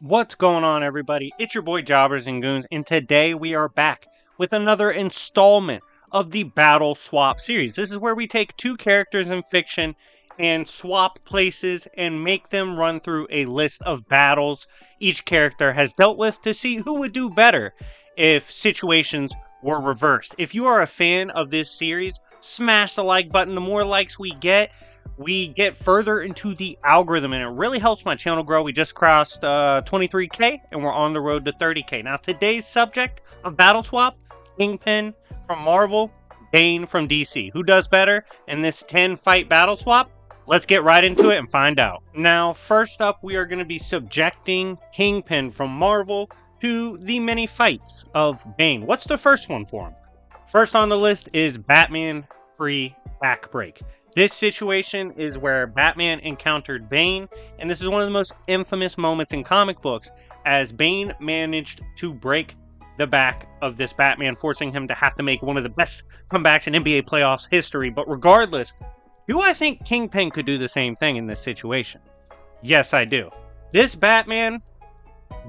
What's going on, everybody? It's your boy Jobbers and Goons, and today we are back with another installment of the Battle Swap series. This is where we take two characters in fiction and swap places and make them run through a list of battles each character has dealt with to see who would do better if situations were reversed. If you are a fan of this series, smash the like button. The more likes we get further into the algorithm, and it really helps my channel grow. We just crossed 23k, and we're on the road to 30k. Now, today's subject of Battle Swap, Kingpin from Marvel, Bane from DC. Who does better in this 10-fight Battle Swap? Let's get right into it and find out. Now, first up, we are going to be subjecting Kingpin from Marvel to the many fights of Bane. What's the first one for him? First on the list is Batman Free Backbreak. This situation is where Batman encountered Bane, and this is one of the most infamous moments in comic books, as Bane managed to break the back of this Batman, forcing him to have to make one of the best comebacks in NBA playoffs history. But regardless, do I think Kingpin could do the same thing in this situation? Yes, I do. This Batman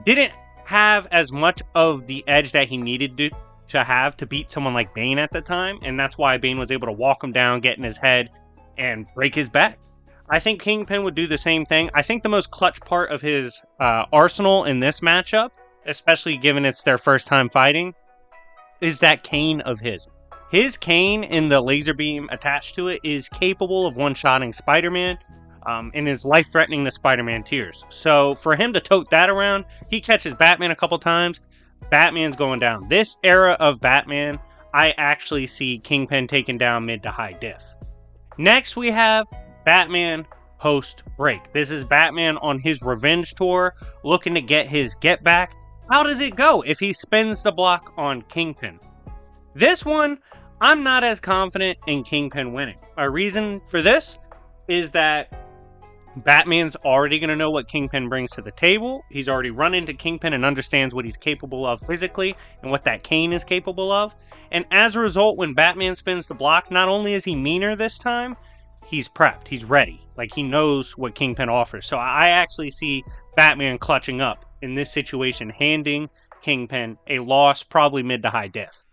didn't have as much of the edge that he needed to have to beat someone like Bane at the time, and that's why Bane was able to walk him down, get in his head, and break his back. I think Kingpin would do the same thing. I think the most clutch part of his arsenal in this matchup, especially given it's their first time fighting, is that cane of his. His cane and the laser beam attached to it is capable of one-shotting Spider-Man and is life-threatening to Spider-Man tears. So for him to tote that around, he catches Batman a couple times, Batman's going down. This era of Batman, I actually see Kingpin taken down mid to high diff. Next, we have Batman post-break. This is Batman on his revenge tour, looking to get his get back. How does it go if he spins the block on Kingpin? This one, I'm not as confident in Kingpin winning. A reason for this is that Batman's already going to know what Kingpin brings to the table. He's already run into Kingpin and understands what he's capable of physically and what that cane is capable of. And as a result, when Batman spins the block, not only is he meaner this time, he's prepped. He's ready. Like, he knows what Kingpin offers. So I actually see Batman clutching up in this situation, handing Kingpin a loss, probably mid to high diff.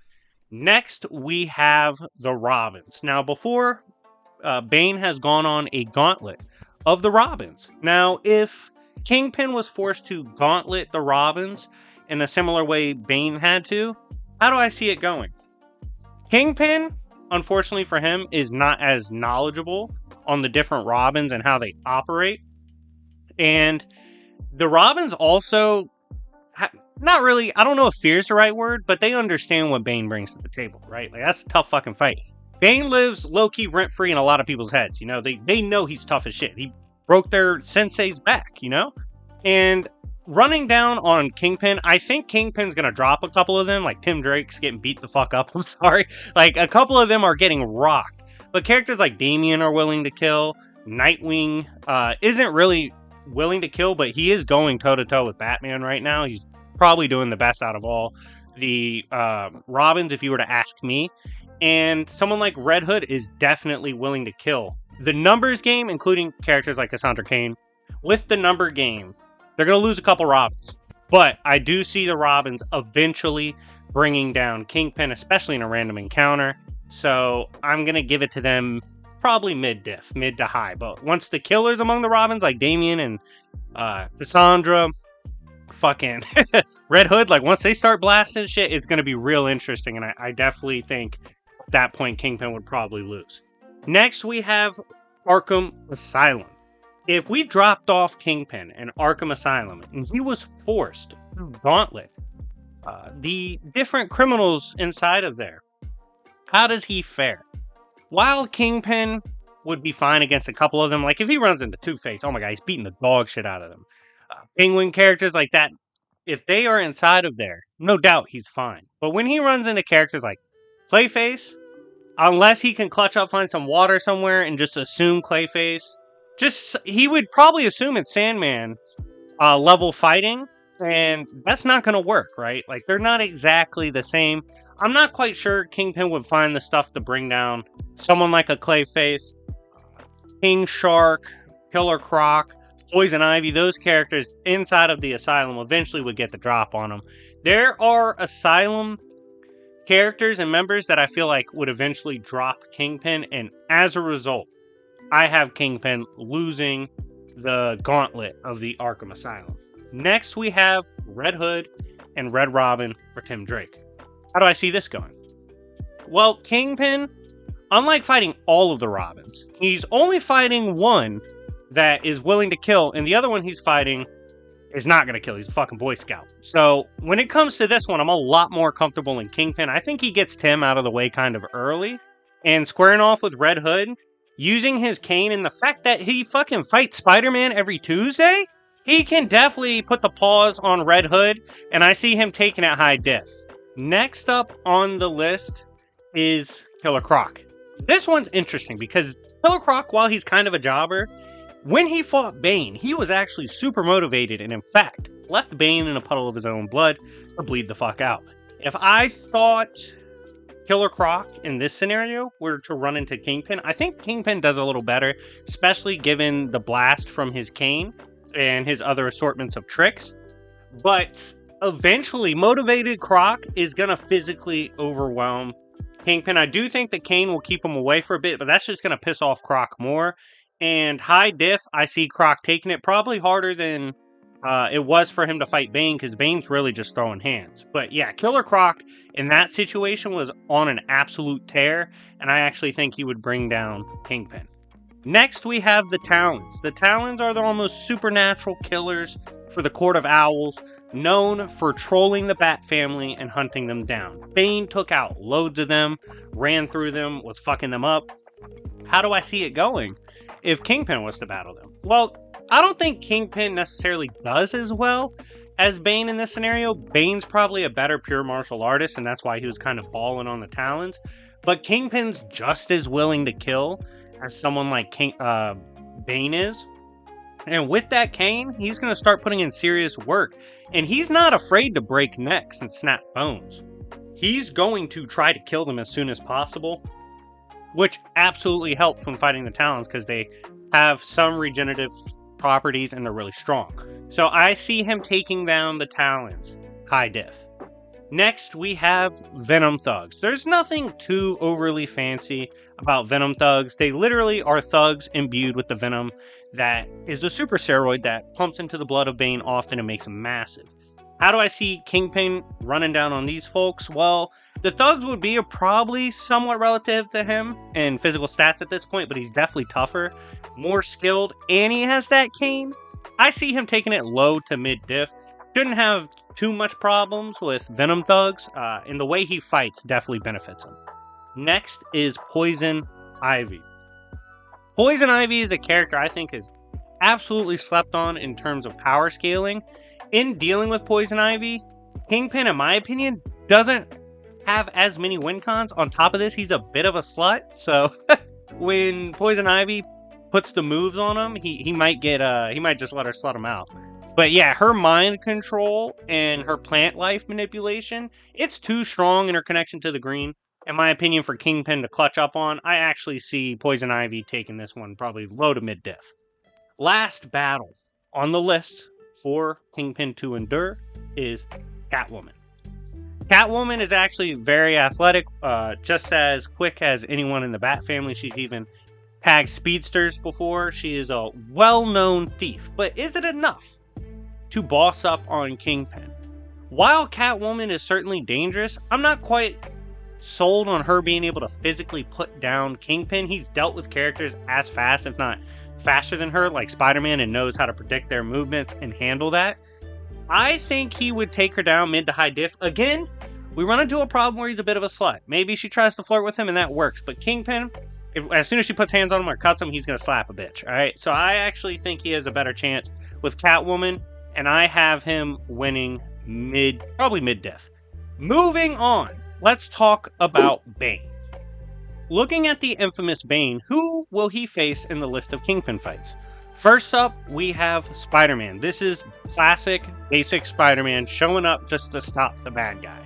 Next, we have the Robins. Now, before, Bane has gone on a gauntlet of the Robins. Now, if Kingpin was forced to gauntlet the Robins in a similar way Bane had to, how do I see it going? Kingpin, unfortunately for him, is not as knowledgeable on the different Robins and how they operate. And the Robins also, not really, I don't know if fear is the right word, but they understand what Bane brings to the table, right? Like, that's a tough fucking fight. Bane lives low-key rent-free in a lot of people's heads, you know? They know he's tough as shit. He broke their sensei's back, you know? And running down on Kingpin, I think Kingpin's gonna drop a couple of them, like Tim Drake's getting beat the fuck up, I'm sorry. Like, a couple of them are getting rocked. But characters like Damian are willing to kill. Nightwing isn't really willing to kill, but he is going toe-to-toe with Batman right now. He's probably doing the best out of all the Robins, if you were to ask me. And someone like Red Hood is definitely willing to kill. The numbers game, including characters like Cassandra Cain, with the number game, they're going to lose a couple Robins. But I do see the Robins eventually bringing down Kingpin, especially in a random encounter. So I'm going to give it to them probably mid-diff, mid to high. But once the killers among the Robins, like Damian and Cassandra, fucking Red Hood, like once they start blasting shit, it's going to be real interesting. And I definitely think at that point Kingpin would probably lose. Next, we have Arkham Asylum. If we dropped off Kingpin in Arkham Asylum and he was forced to gauntlet the different criminals inside of there, how does he fare? While Kingpin would be fine against a couple of them, like if he runs into Two-Face, oh my god, he's beating the dog shit out of them. Penguin characters like that, if they are inside of there, no doubt he's fine. But when he runs into characters like Clayface, unless he can clutch up, find some water somewhere, and just assume Clayface, he would probably assume it's Sandman level fighting, and that's not going to work, right? Like, they're not exactly the same. I'm not quite sure Kingpin would find the stuff to bring down someone like a Clayface, King Shark, Killer Croc, Poison Ivy, those characters inside of the Asylum eventually would get the drop on them. There are Asylum characters and members that I feel like would eventually drop Kingpin, and as a result, I have Kingpin losing the gauntlet of the Arkham Asylum. Next, we have Red Hood and Red Robin for Tim Drake. How do I see this going? Well, Kingpin, unlike fighting all of the Robins, he's only fighting one that is willing to kill, and the other one he's fighting is not going to kill. He's a fucking Boy Scout. So when it comes to this one, I'm a lot more comfortable in Kingpin. I think he gets Tim out of the way kind of early, and squaring off with Red Hood, using his cane and the fact that he fucking fights Spider-Man every Tuesday, he can definitely put the pause on Red Hood, and I see him taking it high diff. Next up on the list is Killer Croc. This one's interesting because Killer Croc, while he's kind of a jobber, when he fought Bane, he was actually super motivated and in fact left Bane in a puddle of his own blood to bleed the fuck out. If I thought Killer Croc in this scenario were to run into Kingpin, I think Kingpin does a little better, especially given the blast from his cane and his other assortments of tricks. But eventually, motivated Croc is going to physically overwhelm Kingpin. I do think the cane will keep him away for a bit, but that's just going to piss off Croc more. And high diff, I see Croc taking it probably harder than it was for him to fight Bane, because Bane's really just throwing hands. But yeah, Killer Croc in that situation was on an absolute tear, and I actually think he would bring down Kingpin. Next, we have the Talons. The Talons are the almost supernatural killers for the Court of Owls, known for trolling the Bat family and hunting them down. Bane took out loads of them, ran through them, was fucking them up. How do I see it going if Kingpin was to battle them? Well, I don't think Kingpin necessarily does as well as Bane in this scenario. Bane's probably a better pure martial artist, and that's why he was kind of balling on the Talons. But Kingpin's just as willing to kill as someone like Bane is. And with that cane, he's going to start putting in serious work. And he's not afraid to break necks and snap bones. He's going to try to kill them as soon as possible, which absolutely helps when fighting the Talons because they have some regenerative properties and they're really strong. So I see him taking down the Talons. High diff. Next, we have Venom Thugs. There's nothing too overly fancy about Venom Thugs. They literally are thugs imbued with the venom that is a super steroid that pumps into the blood of Bane often and makes him massive. How do I see Kingpin running down on these folks? Well, the thugs would be probably somewhat relative to him in physical stats at this point, but he's definitely tougher, more skilled, and he has that cane. I see him taking it low to mid diff. Shouldn't have too much problems with Venom Thugs, and the way he fights definitely benefits him. Next is Poison Ivy. Poison Ivy is a character I think is absolutely slept on in terms of power scaling. In dealing with Poison Ivy, Kingpin, in my opinion, doesn't have as many win cons. On top of this, he's a bit of a slut, so when Poison Ivy puts the moves on him, he might just let her slut him out. But yeah, her mind control and her plant life manipulation, it's too strong in her connection to the green, in my opinion, for Kingpin to clutch up on. I actually see Poison Ivy taking this one probably low to mid diff. Last battle on the list for Kingpin to endure is Catwoman. Catwoman is actually very athletic, just as quick as anyone in the Bat family. She's even tagged speedsters before. She is a well-known thief, but is it enough to boss up on Kingpin? While Catwoman is certainly dangerous, I'm not quite sold on her being able to physically put down Kingpin. He's dealt with characters as fast, if not faster than her, like Spider-Man, and knows how to predict their movements and handle that. I think he would take her down mid to high diff. Again, we run into a problem where he's a bit of a slut. Maybe she tries to flirt with him and that works, but Kingpin, as soon as she puts hands on him or cuts him, he's going to slap a bitch, alright? So I actually think he has a better chance with Catwoman, and I have him winning probably mid diff. Moving on, let's talk about Bane. Looking at the infamous Bane, who will he face in the list of Kingpin fights? First up, we have Spider-Man. This is classic, basic Spider-Man showing up just to stop the bad guy.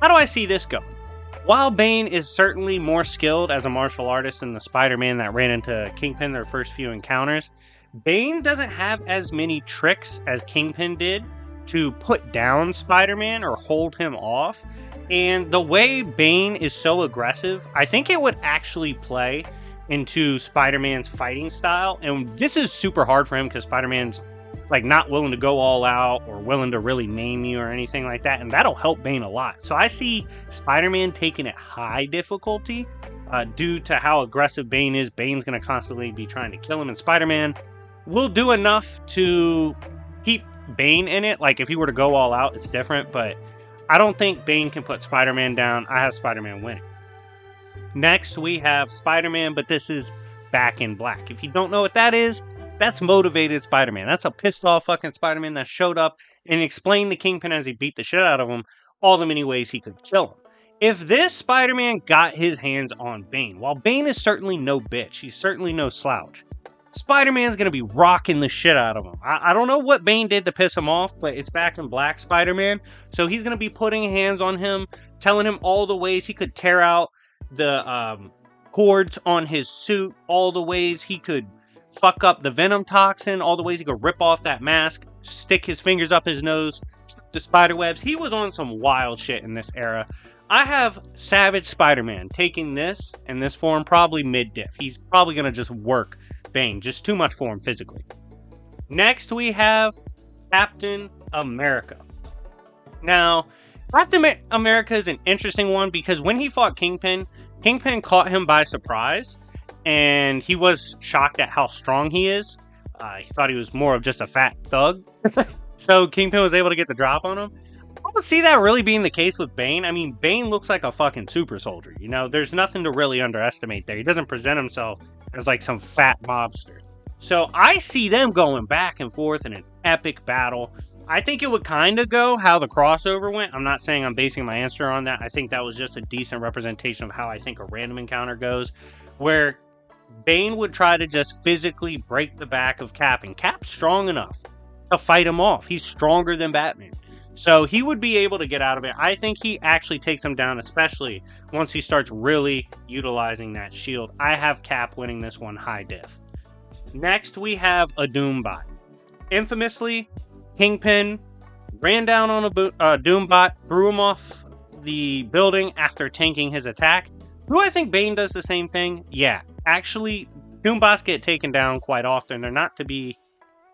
How do I see this going? While Bane is certainly more skilled as a martial artist than the Spider-Man that ran into Kingpin their first few encounters, Bane doesn't have as many tricks as Kingpin did to put down Spider-Man or hold him off. And the way Bane is so aggressive, I think it would actually play into Spider-Man's fighting style. And this is super hard for him because Spider-Man's like not willing to go all out or willing to really maim you or anything like that. And that'll help Bane a lot. So I see Spider-Man taking it high difficulty due to how aggressive Bane is. Bane's going to constantly be trying to kill him. And Spider-Man will do enough to keep Bane in it. Like if he were to go all out, it's different. But I don't think Bane can put Spider-Man down. I have Spider-Man winning. Next, we have Spider-Man, but this is Back in Black. If you don't know what that is, that's motivated Spider-Man. That's a pissed off fucking Spider-Man that showed up and explained to Kingpin as he beat the shit out of him all the many ways he could kill him. If this Spider-Man got his hands on Bane, while Bane is certainly no bitch, he's certainly no slouch, Spider-Man's going to be rocking the shit out of him. I don't know what Bane did to piss him off, but it's Back in Black Spider-Man. So he's going to be putting hands on him, telling him all the ways he could tear out the cords on his suit, all the ways he could fuck up the venom toxin, all the ways he could rip off that mask, stick his fingers up his nose, the spider webs. He was on some wild shit in this era. I have Savage Spider-Man taking this in this form probably mid-diff. He's probably going to just work Bane. Just too much for him physically. Next, we have Captain America. Now, Captain America is an interesting one because when he fought Kingpin, Kingpin caught him by surprise, and he was shocked at how strong he is. He thought he was more of just a fat thug. So Kingpin was able to get the drop on him. I don't see that really being the case with Bane. I mean, Bane looks like a fucking super soldier. You know, there's nothing to really underestimate there. He doesn't present himself as like some fat mobster. So I see them going back and forth in an epic battle. I think it would kind of go how the crossover went. I'm not saying I'm basing my answer on that. I think that was just a decent representation of how I think a random encounter goes, where Bane would try to just physically break the back of Cap, and Cap's strong enough to fight him off. He's stronger than Batman. So he would be able to get out of it. I think he actually takes him down, especially once he starts really utilizing that shield. I have Cap winning this one high diff. Next, we have a Doombot. Infamously, Kingpin ran down on a Doombot, threw him off the building after tanking his attack. Do I think Bane does the same thing? Yeah. Actually, Doombots get taken down quite often. They're not to be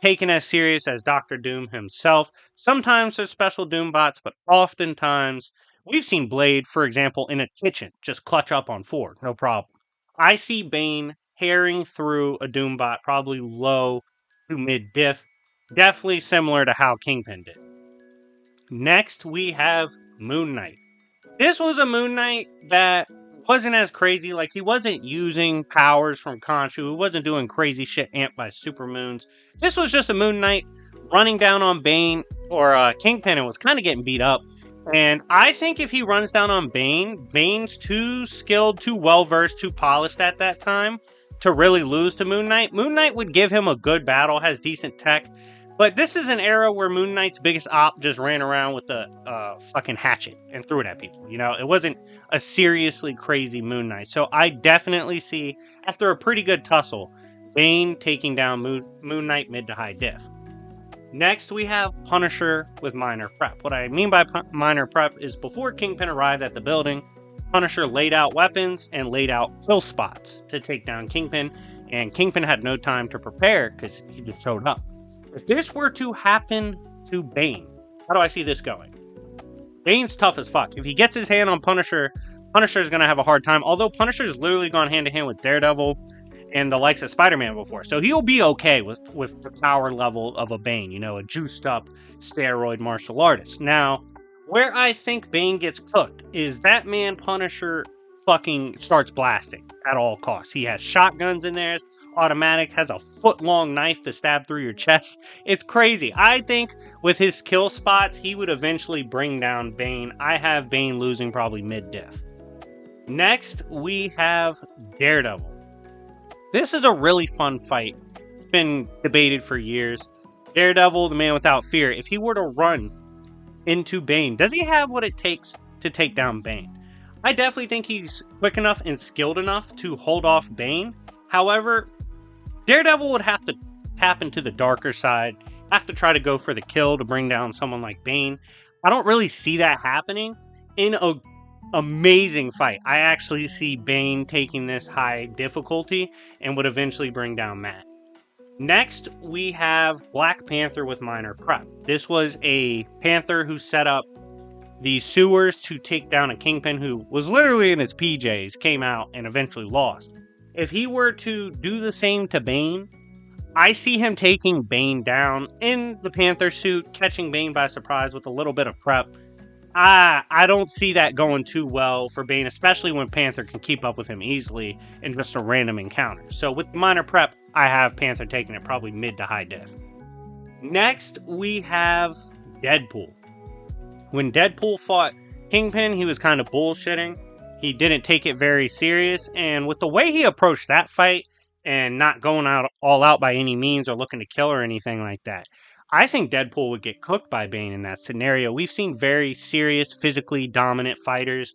taken as serious as Dr. Doom himself. Sometimes there's special Doombots, but oftentimes we've seen Blade, for example, in a kitchen, just clutch up on Ford, no problem. I see Bane herring through a Doombot, probably low to mid diff, definitely similar to how Kingpin did. Next, we have Moon Knight. This was a Moon Knight that wasn't as crazy. Like, he wasn't using powers from Khonshu. He wasn't doing crazy shit amped by supermoons. This was just a Moon Knight running down on Bane or Kingpin and was kind of getting beat up. And I think if he runs down on Bane, Bane's too skilled, too well-versed, too polished at that time to really lose to Moon Knight. Moon Knight would give him a good battle, has decent tech. But this is an era where Moon Knight's biggest op just ran around with the fucking hatchet and threw it at people. You know, it wasn't a seriously crazy Moon Knight. So I definitely see, after a pretty good tussle, Bane taking down Moon Knight mid to high diff. Next, we have Punisher with minor prep. What I mean by minor prep is before Kingpin arrived at the building, Punisher laid out weapons and laid out kill spots to take down Kingpin. And Kingpin had no time to prepare because he just showed up. If this were to happen to Bane, how do I see this going? Bane's tough as fuck. If he gets his hand on Punisher, Punisher's going to have a hard time. Although Punisher's literally gone hand to hand with Daredevil and the likes of Spider-Man before. So he'll be okay with the power level of a Bane. You know, a juiced up steroid martial artist. Now, where I think Bane gets cooked is that man Punisher fucking starts blasting at all costs. He has shotguns in there. Automatic, has a foot-long knife to stab through your chest. It's crazy. I think with his kill spots, he would eventually bring down Bane. I have Bane losing probably mid-diff. Next, we have Daredevil. This is a really fun fight. It's been debated for years. Daredevil, the man without fear, if he were to run into Bane, does he have what it takes to take down Bane? I definitely think he's quick enough and skilled enough to hold off Bane. However, Daredevil would have to tap into the darker side, have to try to go for the kill to bring down someone like Bane. I don't really see that happening in a amazing fight. I actually see Bane taking this high difficulty and would eventually bring down Matt. Next, we have Black Panther with minor prep. This was a Panther who set up the sewers to take down a Kingpin who was literally in his PJs, came out, and eventually lost. If he were to do the same to Bane, I see him taking Bane down in the Panther suit, catching Bane by surprise with a little bit of prep. I don't see that going too well for Bane, especially when Panther can keep up with him easily in just a random encounter. So with minor prep, I have Panther taking it probably mid to high diff. Next, we have Deadpool. When Deadpool fought Kingpin, he was kind of bullshitting. He didn't take it very serious, and with the way he approached that fight and not going out all out by any means or looking to kill or anything like that, I think Deadpool would get cooked by Bane in that scenario. We've seen very serious, physically dominant fighters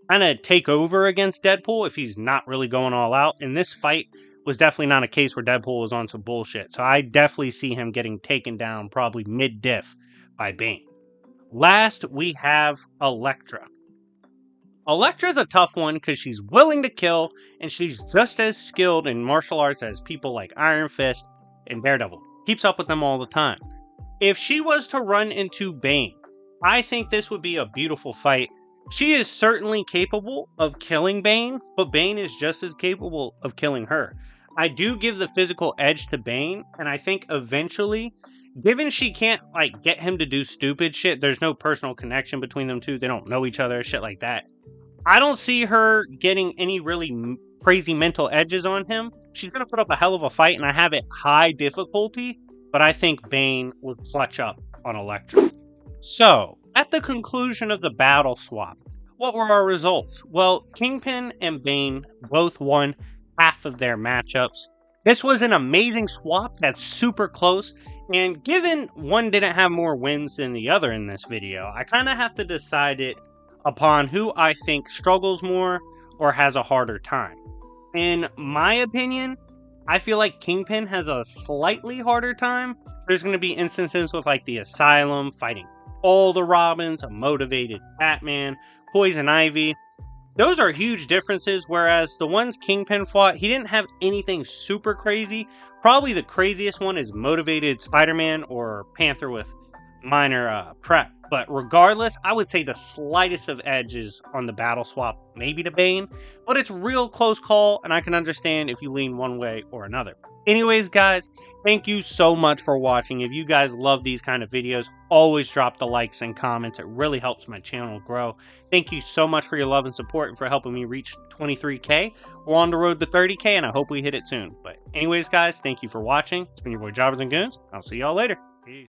kind of take over against Deadpool if he's not really going all out. And this fight was definitely not a case where Deadpool was on some bullshit. So I definitely see him getting taken down probably mid-diff by Bane. Last, we have Elektra. Elektra's a tough one because she's willing to kill and she's just as skilled in martial arts as people like Iron Fist and Daredevil. Keeps up with them all the time. If she was to run into Bane, I think this would be a beautiful fight. She is certainly capable of killing Bane, but Bane is just as capable of killing her. I do give the physical edge to Bane, and I think eventually, given she can't get him to do stupid shit, there's no personal connection between them two, they don't know each other, shit like that. I don't see her getting any really crazy mental edges on him. She's going to put up a hell of a fight, and I have it high difficulty, but I think Bane would clutch up on Elektra. So, at the conclusion of the battle swap, what were our results? Well, Kingpin and Bane both won half of their matchups. This was an amazing swap that's super close, and given one didn't have more wins than the other in this video, I kind of have to decide it upon who I think struggles more or has a harder time. In my opinion, I feel like Kingpin has a slightly harder time. There's going to be instances with the Asylum fighting all the Robins, a motivated Batman, Poison Ivy. Those are huge differences, whereas the ones Kingpin fought, he didn't have anything super crazy. Probably the craziest one is motivated Spider-Man or Panther with minor prep. But regardless, I would say the slightest of edges on the battle swap, maybe to Bane, but it's real close call, and I can understand if you lean one way or another. Anyways, guys, thank you so much for watching. If you guys love these kind of videos, always drop the likes and comments. It really helps my channel grow. Thank you so much for your love and support and for helping me reach 23K. We're on the road to 30K, and I hope we hit it soon. But anyways, guys, thank you for watching. It's been your boy Jobbers and Goons. I'll see y'all later.